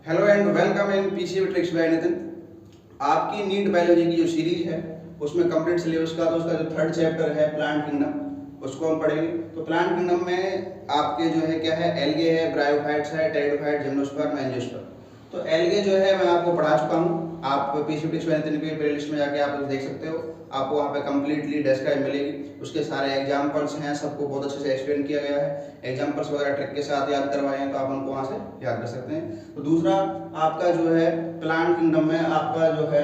Hello and welcome in PCB tricks bye Nitin. आपकी NEET biology की जो सीरीज है उसमें कंप्लीट सिलेबस का तो उसका जो थर्ड चैप्टर है प्लांट किंगडम उसको हम पढ़ेंगे। तो प्लांट किंगडम में आपके जो है क्या है, एल्गे है, ब्रायोफाइट्स है, टेरिडोफाइट, जिम्नोस्पर्म, एंजियोस्पर्म। तो एल्गे जो है मैं आपको पढ़ा चुका हूँ। आप पीसीबी ट्रिक्स बाय नितिन की प्लेलिस्ट में जाके आप देख सकते हो, आपको वहाँ पे कंप्लीटली डिस्क्राइब मिलेगी। उसके सारे एग्जाम्पल्स हैं, सबको बहुत अच्छे से एक्सप्लेन किया गया है। एग्जाम्पल्स वगैरह ट्रिक के साथ याद करवाए हैं तो आप उनको वहाँ से याद कर सकते हैं। तो दूसरा आपका जो है प्लांट किंगडम में आपका जो है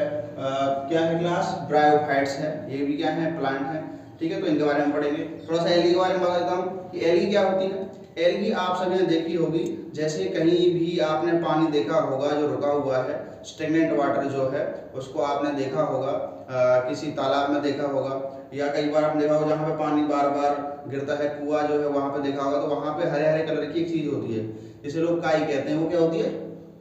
क्या है क्लास, ब्रायोफाइट्स है। ये भी क्या है, प्लांट है। ठीक है, तो इनके बारे में पढ़ेंगे। थोड़ा सा एल्गी के बारे में बता देता हूँ कि एल्गी क्या होती है। एल्गी आप सभी ने देखी होगी, जैसे कहीं भी आपने पानी देखा होगा जो रुका हुआ है, स्टेगनेंट वाटर जो है उसको आपने देखा होगा, किसी तालाब में देखा होगा, या कई बार आपने देखा होगा जहाँ पे पानी बार बार गिरता है, कुआं जो है वहाँ पे देखा होगा। तो वहाँ पे हरे हरे कलर की एक चीज होती है जिसे लोग काई कहते हैं। वो क्या होती है?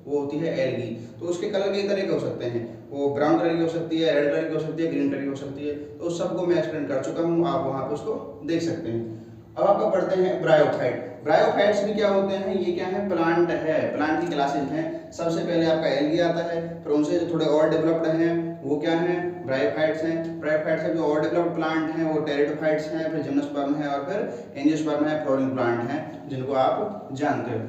वो होती है एल्गी। तो उसके कलर कई तरह के हो सकते हैं, वो ब्राउन कलर की हो सकती है, रेड कलर की हो सकती है, ग्रीन कलर की हो सकती है। तो उस सबको मैं एक्सप्लेन कर चुका हूँ, आप वहाँ पे उसको देख सकते हैं। अब आपको पढ़ते हैं ब्रायोफाइट। ब्रायोफाइट्स भी क्या होते हैं, ये क्या है, प्लांट है, प्लांट की क्लासेज हैं। सबसे पहले आपका एल्गी आता है, फिर उनसे जो थोड़े और डेवलप्ड हैं वो क्या है, ब्रायोफाइट्स हैं। ब्रायोफाइट्स से जो और डेवलप्ड प्लांट हैं वो टेरिडोफाइट्स हैं, फिर जिम्नोस्पर्म है और फिर एंजियोस्पर्म है, फ्लोरिंग प्लांट हैं जिनको आप जानते हो।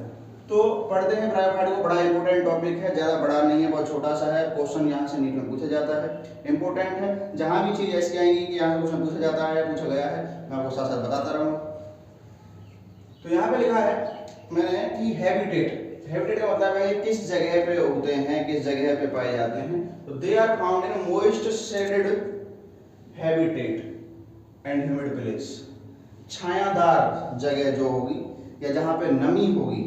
तो पढ़ते हैं ब्रायोफाइट को। बड़ा इंपॉर्टेंट टॉपिक है, ज़्यादा बड़ा नहीं है, बहुत छोटा सा है। क्वेश्चन यहाँ से नीट में पूछा जाता है, इंपॉर्टेंट है। जहाँ भी चीज़ ऐसी आएंगी कि यहाँ से क्वेश्चन पूछा जाता है, पूछा गया है, मैं आपको साथ साथ बताता रहूँगा। तो यहाँ पे लिखा है मैंने कि हैबिटेट। हैबिटेट का मतलब है किस जगह पे उगते हैं, किस जगह पे पाए जाते हैं। तो they are found in moist shaded habitat and humid place. छायादार जगह जो होगी या जहाँ पे नमी होगी,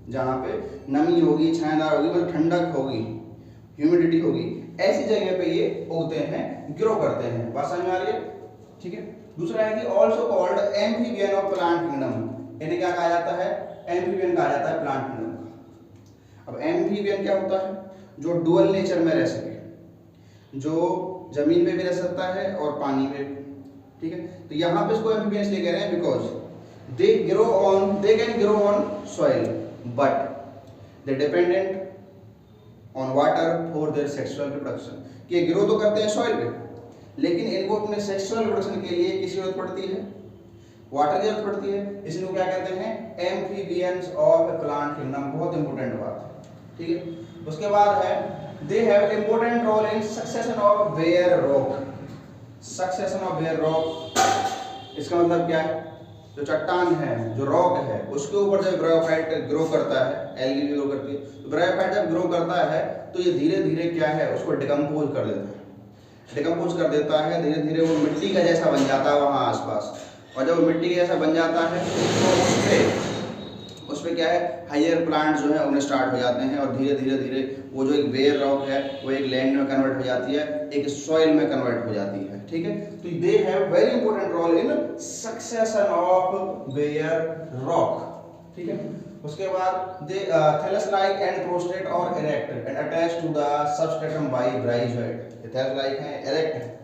जहाँ पे नमी होगी, छायादार होगी, मतलब ठंडक होगी, ह्यूमिडिटी होगी, ऐसी जगह पे ये उगते हैं, ग्रो करते हैं। बात समझ में आ रही है? ठीक है। दूसरा है कि also called amphibian of plant kingdom. इन्हें क्या कहा जाता है? एम्फीबियन कहा जाता है प्लांट किंगडम का। अब एम्फीबियन क्या होता है? जो डुअल नेचर में रह सके, जो जमीन पे भी रह सकता है और पानी पे भी। ठीक है, तो यहाँ पे इसको एम्फीबियन इसलिए कह रहे हैं because they can grow on soil but they dependent on water for their sexual reproduction. कि ग्रो तो करते हैं सॉइल पे, लेकिन इनको अपने सेक्सुअल रिप्रोडक्शन के लिए किसकी जरूरत पड़ती है? वाटर की जरूरत पड़ती है। इसलिए क्या कहते हैं? Amphibians of plant kingdom. बहुत इंपॉर्टेंट बात है। ठीक है, उसके बाद है they have important role in succession of bare rock. Succession of bare rock, इसका मतलब क्या है? जो चट्टान है, जो रॉक है, उसके ऊपर जब ब्रायोफाइट ग्रो करता है, एल्गी भी ग्रो करती है, तो ब्रायोफाइट जब ग्रो करता है तो ये धीरे धीरे क्या है, उसको डिकम्पोज कर देता है। डिकम्पोज कर देता है, धीरे धीरे वो मिट्टी का जैसा बन जाता है वहाँ आसपास। और जब वो मिट्टी के जैसा बन जाता है तो उस पे क्या है, हायर प्लांट जो है उन्हें स्टार्ट हो जाते हैं, और धीरे धीरे धीरे वो जो एक बेयर रॉक है वो एक लैंड में कन्वर्ट हो जाती है, एक सॉइल में कन्वर्ट हो जाती है। ठीक है, तो they have very important role in succession of bare rock. ठीक है, उसके बाद they thallus like and prostrate और erect and attach to the substratum by rhizoid. ये थैलस लाइक है, इरेक्ट है,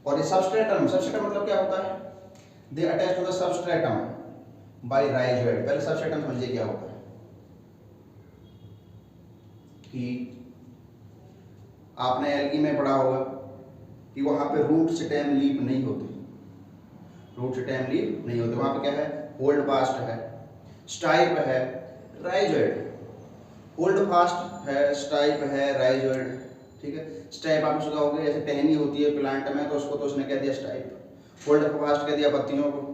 और ये सबस्ट्रेटम, सबस्ट्रेटम मतलब क्या होता है? They attach to the substratum by rhizoid. पहले सबस्ट्रेटम समझिए क्या होता है। कि आपने एल्गी में पढ़ा होगा कि वहां पे रूट स्टेम लीफ नहीं होते, रूट स्टेम लीफ नहीं होते। वहां पे क्या है? होल्ड फास्ट है, स्टाइप है, राइजोइड। होल्ड फास्ट है, स्टाइप है, राइजोइड। ठीक है, स्टाइप आप सुना होगा, जैसे टहनी होती है प्लांट में, तो उसको तो उसने कह दिया स्टाइप। होल्ड फास्ट कह दिया पत्तियों को।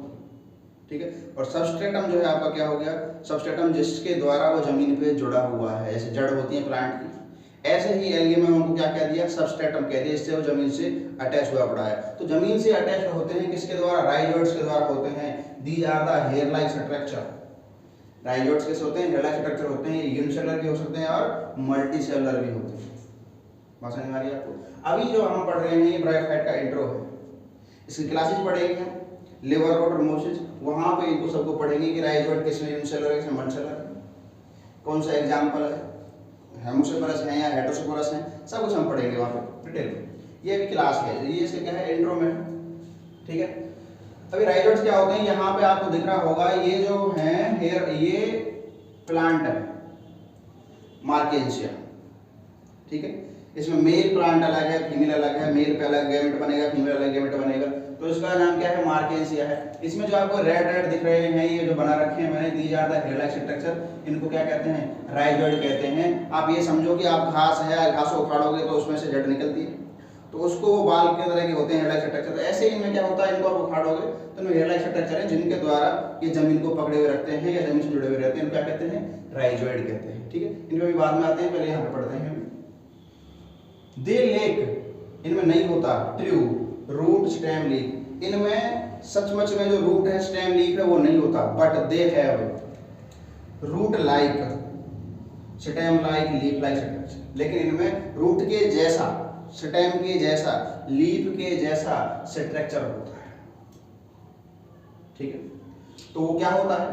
ठीक है, और सबस्ट्रेटम जो है आपका क्या हो गया? सबस्ट्रेटम जिसके द्वारा वो जमीन पे जुड़ा हुआ है, जैसे जड़ होती है प्लांट की, ऐसे ही एल्गी में उनको क्या कह दिया? सबस्ट्रेटम कह दिया। इससे वो जमीन से अटैच हुआ पड़ा है। तो जमीन से अटैच होते हैं किसके द्वारा? राइजोइड्स के द्वारा होते हैं। These are the hair like structure. Rhizoids कैसे होते हैं? हेयर लाइक स्ट्रक्चर होते हैं। यूनिसेलुलर भी हो सकते हैं और मल्टी सेलुलर भी होते हैं। बात समझ में आ रही है आपको? अभी जो हम पढ़ रहे हैं ये ब्रायोफाइट का इंट्रो है। इसकी क्लासेस पढ़ेंगे हम, लिवर और मोसिस, वहां पे इनको सबको पढ़ेंगे कि राइजोइड किसमें यूनिसेलुलर है, किसमें मल्टीसेलुलर है, कौन सा एग्जांपल है, हेमोसेफरस है या हेटेरोसेफरस है, सब कुछ हम पढ़ेंगे वहां पे डिटेल में। ये भी क्लास है, ये इसके क्या है? इंट्रो में। ठीक है, अभी राइजोइड्स क्या होते हैं? यहाँ पे आपको दिख रहा होगा, ये जो है हेयर, ये प्लांट है, मार्केंसिया। ठीक है, इसमें मेल प्लांट अलग है, फीमेल अलग है, मेल पे अलग गैमेट बनेगा, फीमेल अलग गैमेट बनेगा, तो इसका नाम क्या है, मार्केंसिया है। इसमें जो आपको रेड रेड दिख रहे हैं, ये जो बना रखे हैं मैंने, दी जाता है हेयरलाइक स्ट्रक्चर, इनको क्या कहते हैं, राइजोइड कहते हैं। आप ये समझो कि आप घास है, घास को उखाड़ोगे तो उसमें से जड़ निकलती है, तो उसको वो बाल के तरह के होते हैं हेयरलाइक स्ट्रक्चर। तो ऐसे ही इनमें क्या होता है, इनको आप उखाड़ोगे तो इनमें हेयरलाइक स्ट्रक्चर है, जिनके द्वारा ये जमीन को पकड़े हुए रखते हैं या जमीन से जुड़े हुए रहते हैं, इनको क्या कहते हैं, राइजोइड कहते हैं। ठीक है, इनमें भी बाद में आते हैं, पहले यहाँ पे पढ़ते हैं। दे लेक, इनमें नहीं होता ट्रू रूट स्टेम लीफ, इनमें सचमुच में जो रूट है स्टेम लीफ है वो नहीं होता, but they have root like stem like leaf like structure, लेकिन इनमें रूट के जैसा, स्टेम के जैसा, लीफ के जैसा स्ट्रक्चर होता है। ठीक है, तो वो क्या होता है,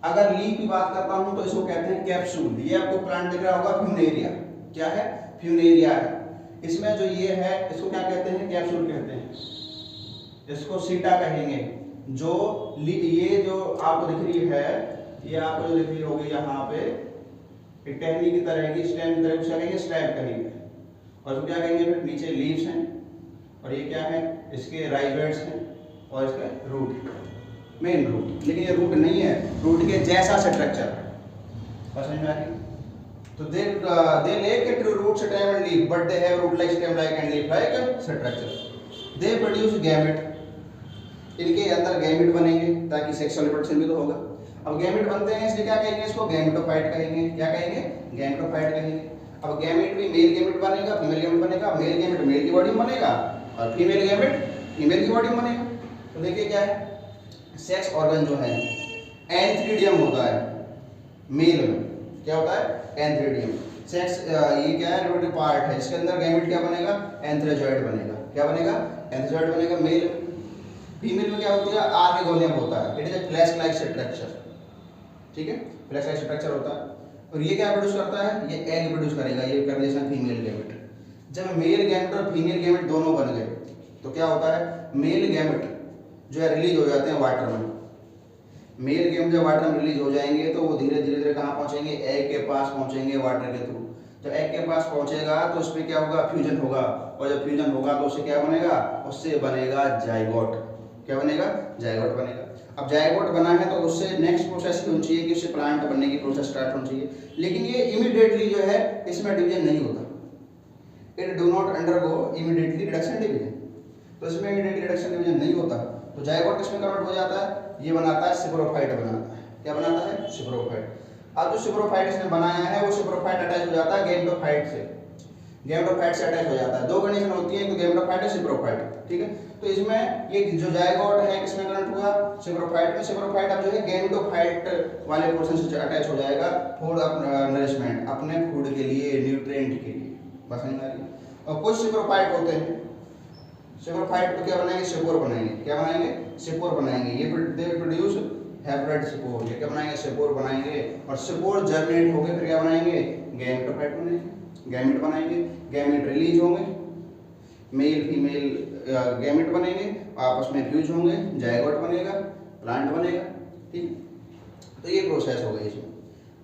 अगर लीफ की बात करता हूं तो इसको कहते हैं कैप्सूल। ये आपको प्लांट दिख रहा होगा, फ्यूनेरिया, क्या है, फ्यूनेरिया है। इसमें जो ये है इसको क्या कहते हैं, कैप्सूल कहते हैं, इसको सीटा कहेंगे। जो ये जो आपको दिख रही है, ये आपको जो दिख रही होगी यहाँ पे एक टहनी की तरह की, स्टेम की तरह, उसका कहेंगे स्टेम कहेंगे, और इसको क्या कहेंगे, फिर नीचे लीव्स हैं, और ये क्या है, इसके राइजोइड्स हैं, और इसका रूट, मेन रूट, लेकिन ये रूट नहीं है, रूट के जैसा स्ट्रक्चर है। समझ में आ रही? तो they lack a true root stem and leaf, but they have root like, stem like and leaf like structure. They produce gamete, इनके अंदर गैमेट बनेंगे ताकि सेक्सुअल रिप्रोडक्शन भी तो होगा। अब गैमेट बनते हैं इसलिए क्या कहेंगे, इसको गैमेटोफाइट कहेंगे। क्या कहेंगे, गैमेटोफाइट कहेंगे। अब गैमेट भी मेल गैमेट बनेगा, फीमेल गैमेट बनेगा, मेल गैमेट मेल की बॉडी में बनेगा और फीमेल गैमेट फीमेल की बॉडी में बनेगा। तो देखिए क्या है, सेक्स ऑर्गन जो है एंथ्रीडियम होता है मेल में, क्या होता है, एंथ्रीडियम। सेक्स ये क्या है, रिप्रोडक्टिव पार्ट है, इसके अंदर गैमेट क्या बनेगा, एंथ्रोजॉइड बनेगा। क्या बनेगा, एंथ्रोजॉइड बनेगा मेल। फीमेल में क्या होती है, आर्किगोनियम होता है, it is a flash like structure. ठीक है, फ्लैश लाइक स्ट्रक्चर होता है। और ये क्या प्रोड्यूस करता है, ये एग प्रोड्यूस करेगा, ये कर देगा फीमेल गैमेट। जब मेल गैमेट और फीमेल गैमेट दोनों बन गए तो क्या होता है, मेल गैमेट जो है रिलीज हो जाते हैं वाटर में। मेल गैमेट जब वाटर में रिलीज हो जाएंगे तो वो धीरे धीरे कहाँ पहुंचेंगे, एग के पास पहुंचेंगे वाटर के थ्रू। जब एग के पास पहुंचेगा तो उसमें क्या होगा, फ्यूजन होगा, और जब फ्यूजन होगा तो उससे क्या बनेगा, उससे बनेगा जाइगोट। क्या बनेगा, जाइगोट बनेगा। अब जाइगोट बना है तो उससे नेक्स्ट प्रोसेस होनी चाहिए कि उससे प्लांट बनने की प्रोसेस स्टार्ट होनी चाहिए, लेकिन ये इमीडिएटली जो है इसमें डिवीजन नहीं होता, it do not undergo immediately reduction division. तो इसमें इमीडिएटली रिडक्शन डिवीजन नहीं होता, तो जाइगोट किसमें कन्वर्ट हो जाता है, ये बनाता है स्पोरोफाइट बनाता है। क्या बनाता है, स्पोरोफाइट। अब जो स्पोरोफाइट इसने बनाया है वो स्पोरोफाइट अटैच हो जाता है गैमेटोफाइट से, गैमेटोफाइट से अटैच हो जाता है। दो कंडीशन होती है, एक गैमेटोफाइट है, स्पोरोफाइट। ठीक है, तो इसमें ये जो जाइगोट है किसमें कनेक्ट हुआ, स्पोरोफाइट में। स्पोरोफाइट अब जो है गैमेटोफाइट वाले पोर्शन से अटैच हो जाएगा फूड नरिशमेंट, अपने फूड के लिए, न्यूट्रिएंट के लिए। बस नहीं आ रही। और कुछ स्पोरोफाइट होते हैं, स्पोरोफाइट को क्या बनाएंगे, स्पोर बनाएंगे। क्या बनाएंगे, स्पोर बनाएंगे। ये दे प्रोड्यूस हैप्लॉइड स्पोर। ये क्या बनाएंगे, स्पोर बनाएंगे, और स्पोर जर्मिनेट होकर फिर क्या बनाएंगे, गैमेटोफाइट बनाएंगे, गैमेट बनाएंगे। गैमेट रिलीज होंगे, मेल फीमेल गैमेट बनेंगे, आपस में फ्यूज होंगे, जाइगोट बनेगा, प्लांट बनेगा। ठीक, तो ये प्रोसेस हो गई इसमें।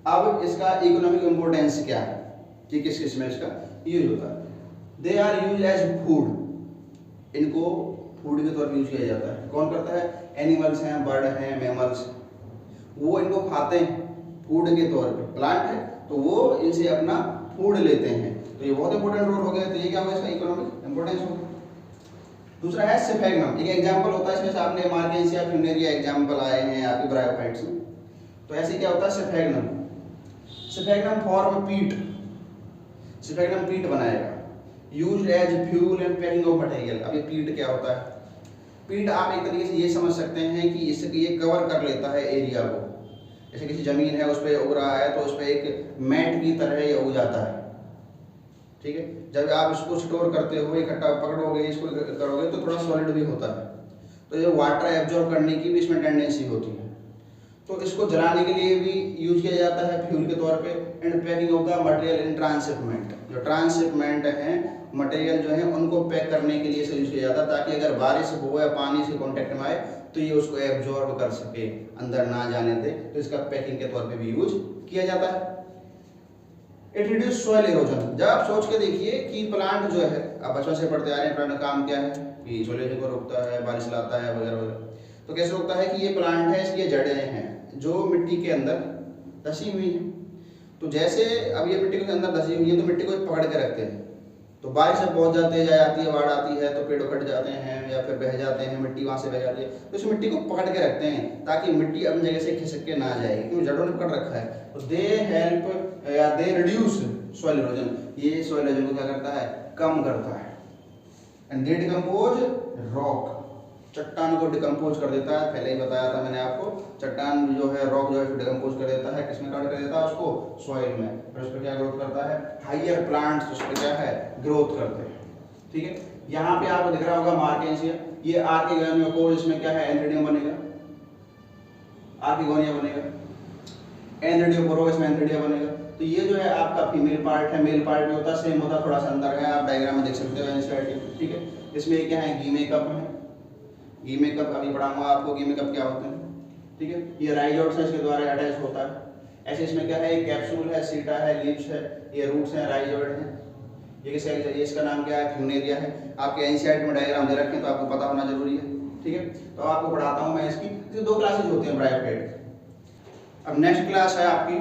अब इसका इकोनॉमिक इंपोर्टेंस क्या है कि किस किस में इसका यूज होता है। They are use as food, इनको फूड के तौर पर यूज किया जाता है। कौन करता है, एनिमल्स हैं, बर्ड हैं, मैमल्स, वो इनको खाते हैं फूड के तौर पे। प्लांट है तो वो इनसे अपना फूड लेते हैं, तो ये बहुत इंपॉर्टेंट रोल हो गया। तो ये क्या होगा, इसका इकोनॉमिक इंपॉर्टेंस होगा। दूसरा है सिफेगनम, एक एग्जांपल होता है, इसमें से आपने मार्केंसिया, फ्यूनेरिया एग्जांपल आए हैं आपके ब्रायोफाइट्स में। तो ऐसे क्या होता है, सिफेगनम, सिफेगनम फॉर्म पीट, सिफेगनम पीट बनाएगा, used as fuel and packing of material. अब ये पीट क्या होता है, पीट आप एक तरीके से ये समझ सकते हैं कि इससे ये कवर कर लेता है एरिया को। जैसे किसी जमीन है उस पर उग रहा है तो उस पर एक मैट की तरह ये उग जाता है। ठीक है, जब आप इसको स्टोर करते हो, इकट्ठा पकड़ोगे, इसको करोगे तो थोड़ा सॉलिड भी होता है, तो ये वाटर एब्जॉर्ब करने की भी इसमें टेंडेंसी होती है। तो इसको जलाने के लिए भी यूज किया जाता है फ्यूल के तौर पे। And packing of the material in transshipment, जो ट्रांसशिपमेंट है मटेरियल जो है उनको पैक करने के लिए इसे यूज किया जाता है, ताकि अगर बारिश हो या पानी से कांटेक्ट में आए तो ये उसको एब्जॉर्ब कर सके, अंदर ना जाने दे, तो इसका पैकिंग के तौर पे भी यूज किया जाता है। It reduce soil erosion. जब आप सोच के देखिए कि प्लांट जो है, आप बचपन से पढ़ते आ रहे हैं, प्लांट का काम क्या है कि सॉइल इरोजन को रोकता है, बारिश लाता है वगैरह वगैरह। तो कैसे रोकता है कि ये प्लांट है, इसकी जड़ें हैं जो मिट्टी के अंदर धसी हुई हैं। तो जैसे अब ये मिट्टी के अंदर धसी हुई है तो मिट्टी को पकड़ के रखते हैं। तो बारिश जब बहुत जाती है, बाढ़ आती है तो पेड़ कट जाते हैं या फिर बह जाते हैं, मिट्टी वहाँ से बह जाती है, तो इस मिट्टी को पकड़ के रखते हैं ताकि मिट्टी अपनी जगह से खिसक के ना जाए, क्योंकि जड़ों ने पकड़ रखा है। तो दे हेल्प या दे रिड्यूस सॉइल इरोजन। ये सॉइल इरोजन को क्या करता है, कम करता है। एंड दे डिकम्पोज रॉक, चट्टान को डिकम्पोज कर देता है। पहले ही बताया था मैंने आपको, चट्टान जो है, रॉक जो है डिकम्पोज कर देता है, किसमें कन्वर्ट कर देता है उसको, सॉइल में। फिर उस पर क्या ग्रोथ करता है, हाइयर प्लांट्स उस पर क्या है, ग्रोथ करते हैं। ठीक है, यहाँ पे आपको दिख रहा होगा मार्केंसिया, ये आर्किगोनिया को, इसमें क्या है, एंथ्रेडियम बनेगा, आर्किगोनिया बनेगा, एंथ्रेडियोपोरा इसमें एंथ्रेडिया बनेगा। तो ये जो है आपका फीमेल पार्ट है, मेल पार्ट में होता है, सेम होता है, थोड़ा सा अंतर है, आप डायग्राम में देख सकते हो एनसीईआरटी। ठीक है, इसमें क्या है, गीमेकअप है, गीमेकअप अभी पढ़ाऊंगा आपको गीमेकअप क्या होते हैं। ठीक है, ये राइजोइड्स है, इसके द्वारा अटैच होता है। ऐसे इसमें क्या है, एक कैप्सूल है, सीटा है, लीव्स है, ये रूट्स हैं, राइजोइड हैं। ये इसका नाम क्या है, फ्यूनेरिया है। आपके एनसीईआरटी में डायग्राम दे रखे हैं तो आपको पता होना जरूरी है। ठीक है, तो आपको पढ़ाता हूँ मैं इसकी। तो 2 क्लासेज होती हैं ब्रायोफाइट। अब नेक्स्ट क्लास है आपकी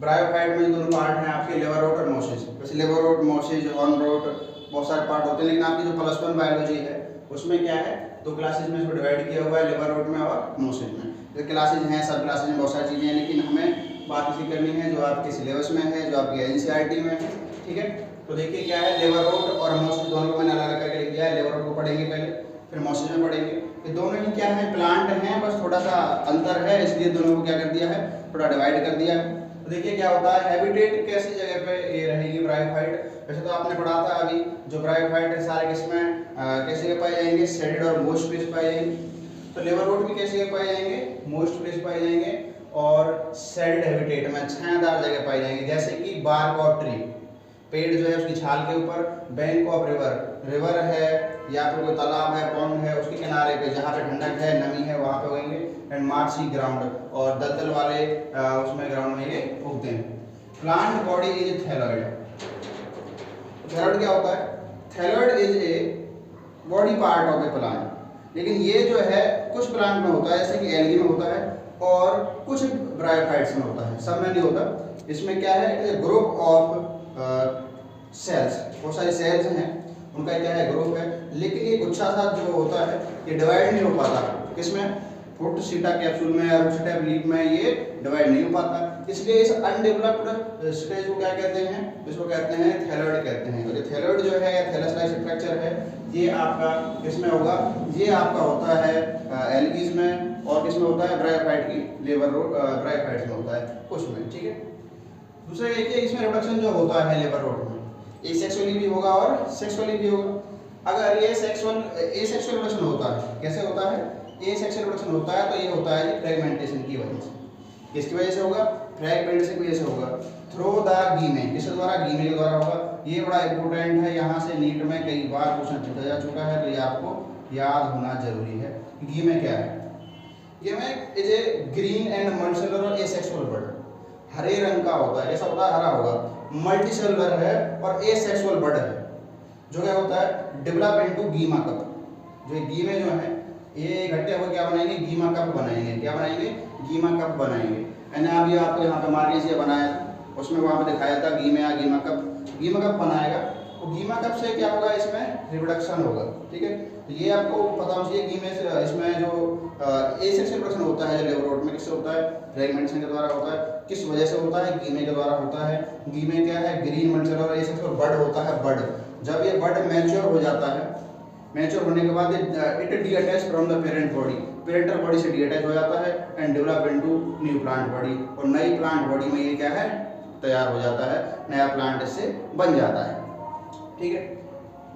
ब्रायोफाइट में 2 पार्ट हैं आपके, लेबर रोट और मोसेज। वैसे लेबर रोट, मोसेज, ऑन रोट बहुत सारे पार्ट होते हैं, लेकिन आपकी जो +1 बायोलॉजी है उसमें क्या है, 2 क्लासेज में इसको डिवाइड किया हुआ है, लेबर रोट में और मोसेज में। तो क्लासेज हैं, सब क्लासेज में बहुत सारी चीज़ें हैं, लेकिन हमें बात इसी करनी है जो आपके सिलेबस में है, जो आपकी एनसीईआरटी में है। ठीक है, तो देखिए क्या है, लेबर रोट और मोसेज दोनों को मैंने अलग अलग करके लिख दिया है। लेबर रोट को पढ़ेंगे पहले, फिर मोसेज में पढ़ेंगे। ये दोनों ही क्या है, प्लांट हैं, बस थोड़ा सा अंतर है, इसलिए दोनों को क्या कर दिया है, थोड़ा डिवाइड कर दिया है। तो देखिए क्या होता है, हैबिटेट कैसी जगह पे ये रहेगी ब्रायोफाइट। वैसे तो आपने पढ़ा था अभी, जो ब्रायोफाइट है सारे किसमें कैसे जगह पाए जाएंगे, शेडेड और मोस्ट प्लेस पाए जाएंगे। तो लेबर रोट भी कैसे जगह पाए जाएंगे, मोस्ट प्लेस पाए जाएंगे, और शेडेड हैबिटेट में छायादार जगह पाए जाएंगे, जैसे कि बार्क ऑफ ट्री, पेड़ जो है उसकी छाल के ऊपर, बैंक ऑफ रिवर, रिवर है या फिर कोई तालाब है, पॉन्ड है, उसके किनारे पे जहाँ पे ठंडक है, नमी है, वहाँ पे होंगे। एंड मार्शी ग्राउंड, और दलदल वाले उसमें ग्राउंड में ये उगते हैं। Plant body is thalloid. Thalloid क्या होता है, thalloid is a body part of A plant. लेकिन ये जो है कुछ प्लांट में होता है, जैसे कि एल्गी में होता है, और कुछ ब्रायोफाइट्स में होता है, सब में नहीं होता। इसमें क्या है, ग्रुप ऑफ सेल्स, बहुत सारे सेल्स हैं, उनका क्या है, ग्रुप है। लेकिन ये गुच्छा सा जो होता है ये डिवाइड नहीं हो पाता, किसमें, फुट सीटा कैप्सूल में या रूट लीफ में ये डिवाइड नहीं हो पाता। इसलिए इस अनडेवलप्ड स्टेज को क्या कहते हैं, इसको कहते हैं थैलॉइड कहते हैं। और ये थैलॉइड जो है, थैलस लाइक स्ट्रक्चर है, ये आपका किसमें होगा, ये आपका होता है एल्गीज में, और किसमें होता है, ब्रायोफाइट की लेबर रोट, ब्रायोफाइट्स में होता है उसमें। ठीक है, दूसरा ये कि इसमें रिप्रोडक्शन जो होता है लेबर रोट में, ये सेक्सुअली भी होगा और सेक्सुअली भी होगा। अगर ये सेक्सुअल रिप्रोडक्शन होता है, कैसे होता है, ये सेक्सुअल रिप्रोडक्शन होता है तो ये होता है फ्रेगमेंटेशन की वजह से। किसकी वजह से होगा, फ्रेगमेंटेशन की वजह से होगा, थ्रू द गीमे, किसके द्वारा, गीमे के द्वारा होगा। ये बड़ा इंपॉर्टेंट है, यहाँ से नीट में कई बार क्वेश्चन पूछा जा चुका है, तो ये आपको याद होना जरूरी है। गीमे क्या है, gemmae is a green and multicellular asexual bud, हरे रंग का होता है, ऐसा होता है, हरा होगा, मल्टीसेलुलर है और एसेक्सुअल बर्ड है, जो क्या होता है, डेवलप इनटू गीमा कप। जो गीमे जो है ये इकट्ठे होकर क्या बनाएंगे, गीमा कप बनाएंगे। क्या बनाएंगे, गीमा कप बनाएंगे। मैंने अभी आपको यहाँ पे मार्केसिया बनाया था, उसमें वहाँ पे दिखाया था गीमे या गीमा कप बनाएगा। तो गीमा कप से क्या होगा, इसमें रिप्रोडक्शन होगा। ठीक है, तो ये आपको पता होना चाहिए। गीमे से इसमें जो एसेक्सुअल रिप्रोडक्शन होता है लेबर रोट में, किससे होता है, फ्रेगमेंटेशन के द्वारा होता है। किस वजह से होता है, गीमे के द्वारा होता है। गीमे क्या है, ग्रीन मल्टीसेलुलर एसेक्सुअल बर्ड होता है, बर्ड। जब ये बर्ड मैच्योर हो जाता है, मैच्योर होने के बाद it detach from the parent body, parental body से डीअटैच हो जाता है and develop into new plant body. और नई प्लांट बॉडी में ये क्या है, तैयार हो जाता है, नया प्लांट इससे बन जाता है। ठीक है,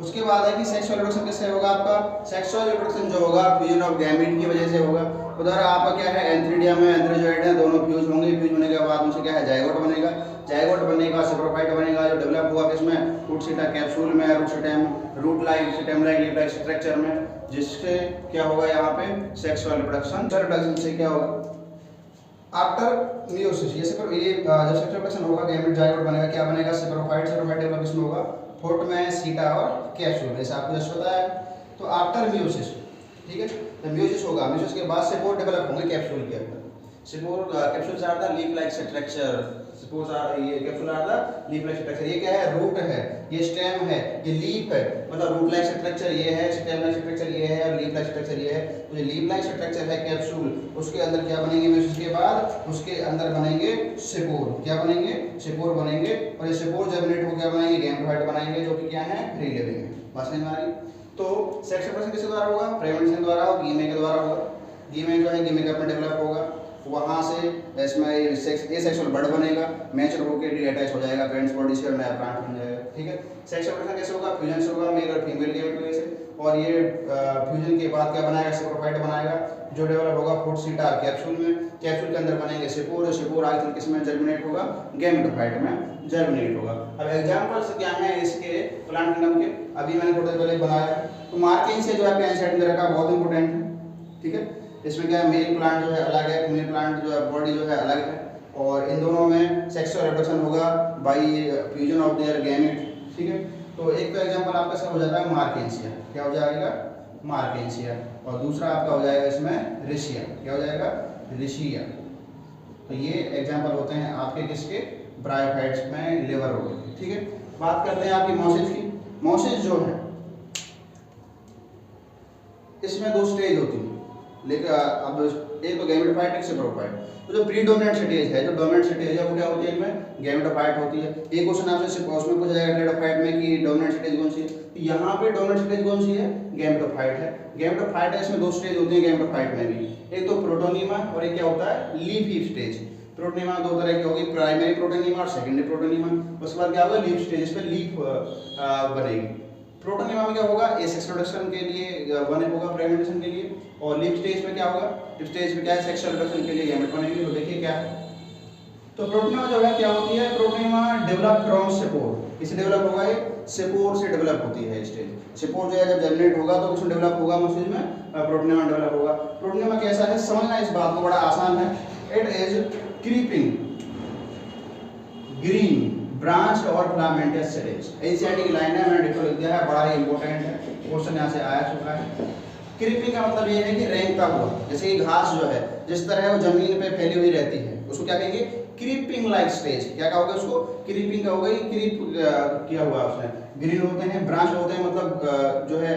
उसके बाद है कि सेक्सुअल रिप्रोडक्शन किससे होगा, आपका सेक्सुअल रिप्रोडक्शन जो होगा फ्यूजन ऑफ गैमेट की वजह से होगा। उधर आपका क्या है, एंथ्रीडियम में एंथ्रोजोइड है, दोनों फ्यूज होंगे। फ्यूज होने के बाद उनसे क्या है, जाइगोट बनेगा। जाइगोट बनेगा, सेप्रोफाइट बनेगा, जो डेवलप हुआ किसमें, रूट सीटा कैप्सूल में, root like stem like structure में, जिससे क्या होगा, यहाँ पे सेक्सुअल रिप्रोडक्शन से क्या होगा। आफ्टर मियोसिस ये जब सेक्सुअल रिप्रोडक्शन होगा गैमेट जाइगोट बनेगा, क्या बनेगा, सेप्रोफाइट डेवलप इसमें होगा फोर्ट में, सीटा और कैप्सूल में, जैसे आपको जस्ट बताया। तो आफ्टर मियोसिस, ठीक है, तो मियोसिस होगा, मियोसिस के बाद सेपोर डेवलप होंगे कैप्सूल के अंदर। Spore capsules are the leaf like structure, suppose ये capsule are the leaf like structure. ये क्या है, रूट है, ये स्टेम है, ये लीफ है, मतलब रूट लाइक स्ट्रक्चर ये है, स्टेम लाइक स्ट्रक्चर ये है और लीफ लाइक स्ट्रक्चर ये है। तो ये लीफ लाइक स्ट्रक्चर है कैप्सूल, उसके अंदर क्या बनेंगे मियोसिस के बाद, उसके अंदर बनेंगे सेपोर, क्या बनेंगे, सेपोर बनेंगे, और ये सेपोर जर्मिनेट हो क्या बनाएंगे, गैमेटोफाइट बनाएंगे, जो कि क्या है, फ्री लिविंग है। बात समझ में आ रही। तो सेक्स रिप्रोडक्शन किसके द्वारा होगा, प्रेगनेंसी के द्वारा और गीमे के द्वारा होगा। गीमे जो है, गीमे का अपना डेवलप होगा, वहाँ से इसमें सेक्स ए सेक्सुअल बर्ड बनेगा, मैच्योर होकर अटैच हो जाएगा पेरेंट्स बॉडी से और नया प्लांट बन जाएगा, ठीक है। सेक्स रिप्रोडक्शन कैसे होगा, फ्यूजन से होगा, मेल और फीमेल गैमेट की वजह से, और ये फ्यूजन के बाद क्या बनाएगा, सेप्रोफाइट बनाएगा, जो डेवलप होगा फोर्थ सीटा कैप्सूल में, कैप्सूल के अंदर बनेंगे सेपोर, सेपोर आगे किस में जर्मिनेट होगा, गैमेटोफाइट में जर्मिनेट होगा। अब एग्जांपल्स क्या हैं इसके प्लांट किंगडम के, अभी मैंने थोड़ी देर पहले बनाया। तो मार्किंग से जो है आपके एनसीईआरटी में रखा, बहुत इंपॉर्टेंट है, ठीक है। इसमें क्या है, मेल प्लांट जो है अलग है, फीमेल प्लांट जो है बॉडी जो है अलग है, और इन दोनों में सेक्सुअल रिप्रोडक्शन होगा bye fusion of their gamete, ठीक है। तो एक तो एग्जांपल आपका सब हो जाता है मार्केंसिया, क्या हो जाएगा, मार्केंसिया, और दूसरा आपका हो जाएगा इसमें रिशिया, क्या हो जाएगा, रिशिया। तो ये एग्जांपल होते हैं आपके किसके, ब्रायोफाइट्स में लिवर हो गए, ठीक है। बात करते हैं आपकी मोसिस की। मोसिस जो है इसमें दो स्टेज होती है, लेकिन अब एक तो गैमेटोफाइट, एक सेप्रोफाइट। तो जो प्रीडोमिनेंट स्टेज है, जो डोमिनेंट स्टेज है वो क्या होती है, इनमें गैमेटोफाइट होती है। एक क्वेश्चन आपसे उसमें पूछा जाएगा टेरोफाइट में कि डोमिनेंट स्टेज कौन सी है, तो यहाँ पे डोमिनेंट स्टेज कौन सी है, गैमेटोफाइट है। गैमेटोफाइट है, इसमें दो स्टेज होती है गैमेटोफाइट में भी, एक तो प्रोटोनीमा और एक क्या होता है, लीफ स्टेज। प्रोटोनीमा दो तरह की होगी, प्राइमरी प्रोटोनीमा और सेकेंडरी प्रोटोनीमा। उसके बाद क्या होगा, लीफ स्टेज, इस पर लीफ बनेगी। प्रोटोनीमा में क्या होगा, एसेक्सुअल रिप्रोडक्शन के लिए बने होगा, प्रेगनेंटेशन के लिए, और लीफ स्टेज में क्या होगा, लीफ स्टेज में क्या है, सेक्सुअल रिप्रोडक्शन के लिए गैमेट बनेंगे। तो देखिए क्या है, तो प्रोटोनीमा जो है क्या होती है, प्रोटोनीमा डेवलप फ्रॉम सेपोर, किसे डेवलप होगा, ये सेपोर से डेवलप होती है स्टेज। सेपोर जो है जब जर्मिनेट होगा तो उसमें डेवलप होगा, मोसिस में प्रोटोनीमा डेवलप होगा। प्रोटोनीमा कैसा है, समझना इस बात को, बड़ा आसान है। It is creeping green branch और फिलामेंटस स्टेज। एनसीईआरटी की लाइन है, मैंने डिटो लिख दिया है, बड़ा ही इंपॉर्टेंट है, क्वेश्चन यहाँ से आया चुका है। क्रीपिंग का मतलब ये है कि रेंगता हुआ, जैसे कि घास जो है जिस तरह वो जमीन पे फैली हुई रहती है, उसको क्या कहेंगे, क्रीपिंग लाइक स्टेज। क्या कहोगे उसको, क्रीपिंग का होगा, क्रीप किया हुआ उसने। ग्रीन होते हैं, ब्रांच होते हैं, मतलब जो है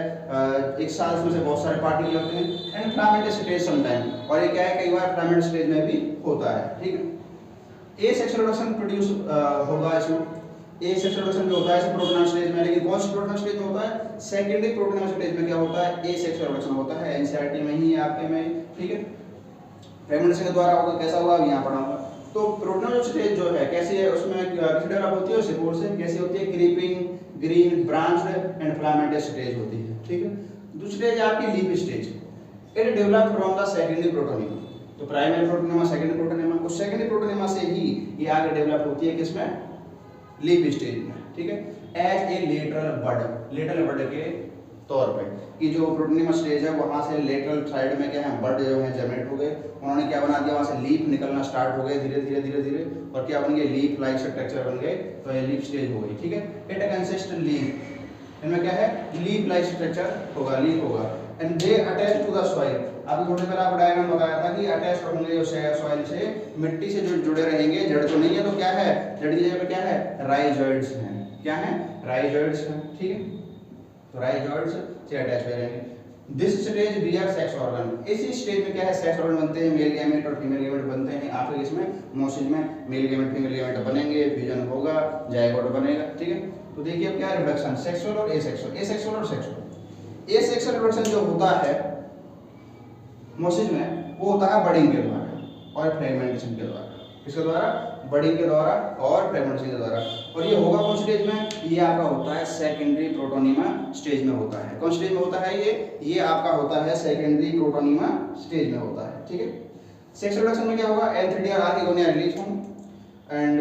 एक साल में से बहुत सारे पार्टिकल होते हैं, एंड फिलामेंटस स्टेज समटाइम, और ये क्या है, कई बार फिलामेंट स्टेज में भी होता है, ठीक है। ए सेक्सुअल रिप्रोडक्शन प्रोड्यूस होगा इसमें, ए सेक्सुअल रिप्रोडक्शन जो होता है प्रोटोनिमा स्टेज में, लेकिन कौन सी प्रोटोनिमा स्टेज में होता है, सेकेंडरी प्रोटोनिमा स्टेज में क्या होता है, ए सेक्सुअल रिप्रोडक्शन होता है। एनसीईआरटी में ही आपके में, ठीक है। प्रेगनेंसी के द्वारा होगा, कैसा होगा, यहाँ पढ़ा होगा। तो प्रोटोनिमा स्टेज जो है कैसी है, उसमें किस डेवलप होती है, सेपोर से। कैसी होती है, creeping green branch and filamentous stage होती है, ठीक है। दूसरी है आपकी leaf stage, it develop from the secondary protonema. तो प्राइमरी प्रोटोनिमा, सेकेंडरी प्रोटोनिमा, उस सेकेंडरी प्रोटोनिमा से ही ये आगे डेवलप होती है, किसमें, लीफ स्टेज में, ठीक है। As a lateral bud, lateral bud के तौर पे, कि जो प्रोटोनिमा स्टेज है वहां से लेटरल साइड में क्या है, बड जो है जर्मिनेट हो गए, उन्होंने क्या बना दिया, वहां से लीफ निकलना स्टार्ट हो गए धीरे धीरे धीरे धीरे, और क्या बन गए, लीफ लाइक स्ट्रक्चर बन गए, तो ये लीफ स्टेज हो गई, ठीक है। इट कंसिस्ट लीफ, इनमें क्या है, लीफ लाइक स्ट्रक्चर होगा, लीफ होगा, and they attach to the soil. अभी थोड़ी देर आपको डायग्राम बताया था कि अटैच होंगे सॉइल से, मिट्टी से जो जुड़े रहेंगे, जड़ तो नहीं है, तो क्या है, जड़ की जगह पे क्या है, राइजोइड्स हैं, क्या है, राइजोइड्स हैं, ठीक है। तो राइजोइड्स से अटैच हो रहेंगे। This stage bear sex organ, इसी स्टेज में क्या है, सेक्स ऑर्गन बनते हैं, मेल गैमेट और फीमेल गैमेट बनते हैं। आपके इसमें मोसिस में मेल गैमेट फीमेल गैमेट बनेंगे, फ्यूजन होगा, जायगोट बनेगा, ठीक है। तो देखिए अब क्या है, रिप्रोडक्शन सेक्सुअल और एसेक्सुअल, एसेक्सुअल और सेक्सुअल। एसेक्सुअल रिप्रोडक्शन जो होता है मोसिस में, वो होता है बडिंग के द्वारा और फ्रेगमेंटेशन के द्वारा। किसके द्वारा, बडिंग के द्वारा और फ्रेगमेंटेशन के द्वारा। और ये होगा कौन स्टेज में, ये आपका होता है सेकेंडरी प्रोटोनिमा स्टेज में होता है। कौन स्टेज में होता है, ये आपका होता है सेकेंडरी प्रोटोनिमा स्टेज में होता है, ठीक है। सेक्सुअल रिप्रोडक्शन में क्या होगा, L3 और R की गोनिया रिलीज होंगे एंड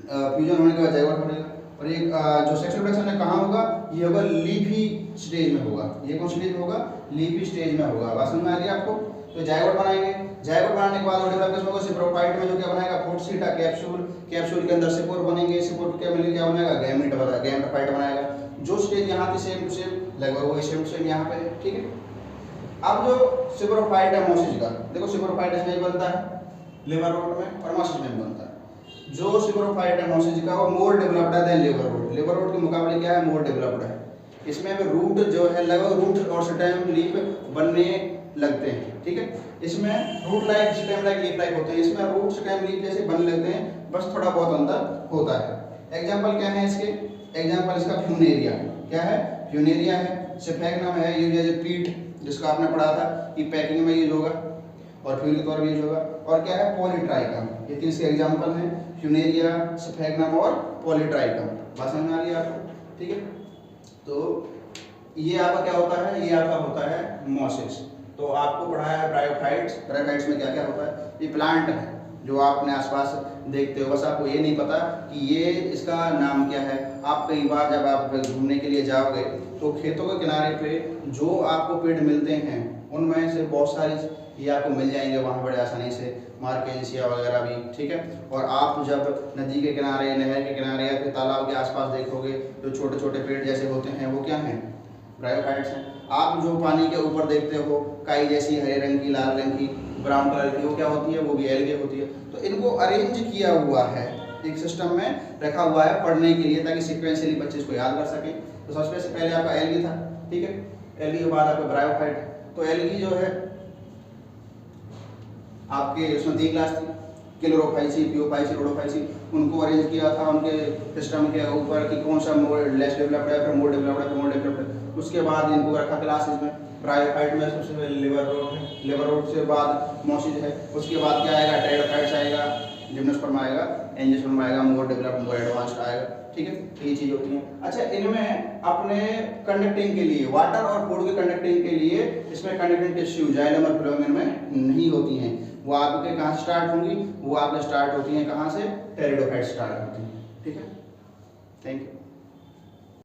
फ्यूजन होने के बाद जाइगोट बनेगा। और ये जो सेक्सुअल रिप्रोडक्शन है कहाँ होगा, ये होगा लीफी स्टेज में होगा। ये कौन स्टेज में होगा, लीफी स्टेज में होगा। बात समझ में आ रही है आपको। तो जाइगोट बनाएंगे, जाइगोट बनाने के बाद वो डेवलप किसमें होगा, स्पोरोफाइट में, जो क्या बनाएगा, फूड सीटा कैप्सूल, कैप्सूल के अंदर स्पोर बनेंगे, स्पोर क्या मिलेगा, क्या बनाएगा, गैमेट बनाएगा, गैमेटोफाइट बनाएगा। जो स्टेज यहाँ थी सेम टू सेम लगभग वही सेम टू सेम यहाँ पे है, ठीक है। अब जो स्पोरोफाइट है मोसिस का, देखो स्पोरोफाइट इसमें बनता है लिवर रूट में और मोसिस में बनता है। जो स्पोरोफाइट है मोसिस का वो मोर डेवलप्ड है than liverwort, liverwort के मुकाबले क्या है, मोर डेवलप्ड है। इसमें रूट जो है लगभग रूट और स्टेम लीफ बनने लगते हैं, ठीक है। इसमें root like stem like leaf like होते हैं, इसमें रूट स्टेम लीफ जैसे बनने लगते हैं, बस थोड़ा बहुत अंतर होता है। एग्जांपल क्या है इसके, एग्जांपल इसका फ्यूनेरिया, क्या है, फ्यूनेरिया है। सिफेगनम है, यूज एज ए पीट, जिसका आपने पढ़ा था कि पैकिंग में यूज होगा और फ्यूल के तौर पर यूज होगा। और क्या है, पॉलीट्राइकम, ये तीन इसके एग्जांपल हैं, फ्यूनेरिया, सिफेगनम और पॉलीट्राइकम। बात समझ में आ रही है आपको, ठीक है। तो ये आपका क्या होता है, ये आपका होता है मोसिस। तो आपको पढ़ाया है ब्रायोफाइट्स, ब्रायोफाइट्स में क्या क्या होता है, ये प्लांट है जो आप अपने आसपास देखते हो, बस आपको ये नहीं पता कि ये इसका नाम क्या है। आप कई बार जब आप घूमने के लिए जाओगे तो खेतों के किनारे पे जो आपको पेड़ मिलते हैं उनमें से बहुत सारी ये आपको मिल जाएंगे वहाँ बड़े आसानी से, मार्केंसिया वगैरह भी, ठीक है। और आप जब नदी के किनारे, नहर के किनारे या फिर तालाब के आसपास देखोगे जो छोटे छोटे पेड़ जैसे होते हैं वो क्या हैं, ब्रायोफाइट्स हैं। आप जो पानी के ऊपर देखते हो काई जैसी हरे रंग की, लाल रंग की, ब्राउन कलर की, वो क्या होती है, वो भी एल्गे होती है। तो इनको अरेंज किया हुआ है, एक सिस्टम में रखा हुआ है पढ़ने के लिए, ताकि सिक्वेंशियली बच्चे इसको याद कर सकें। तो सबसे पहले आपका एल्गी था, ठीक है, एल्गी के बाद आपका ब्रायोफाइट। तो एल्गी जो है आपके उसमें 3 क्लास थी, क्लोरोफाइसी, पियोफाइसी, रोडोफाइसी। उनको अरेंज किया था उनके सिस्टम के ऊपर कि कौन सा मोर लेस डेवलप्ड है, फिर मोर डेवलप्ड है, फिर मोर डेवलप्ड है। उसके बाद इनको रखा क्लासेस में। ब्रायोफाइट में सबसे पहले लिवर रूट है, लिवर रूट से बाद मोसिस है, उसके बाद क्या आएगा, टेरोफाइट्स आएगा, जिम्नोस्पर्म आएगा, एंजियोस्पर्म आएगा, मोर डेवलप्ड, मोर एडवांस्ड आएगा, ठीक है। ये चीज़ होती है। अच्छा, इनमें अपने कंडक्टिंग के लिए, वाटर और फूड के कंडक्टिंग के लिए इसमें कंडक्टिंग टिश्यू जाइलम और फ्लोएम इनमें नहीं होती हैं। वो आपके कहाँ से स्टार्ट होंगी, वो आपके स्टार्ट होती हैं कहाँ से, टेरिडोफाइट स्टार्ट होती हैं, ठीक है। Thank you.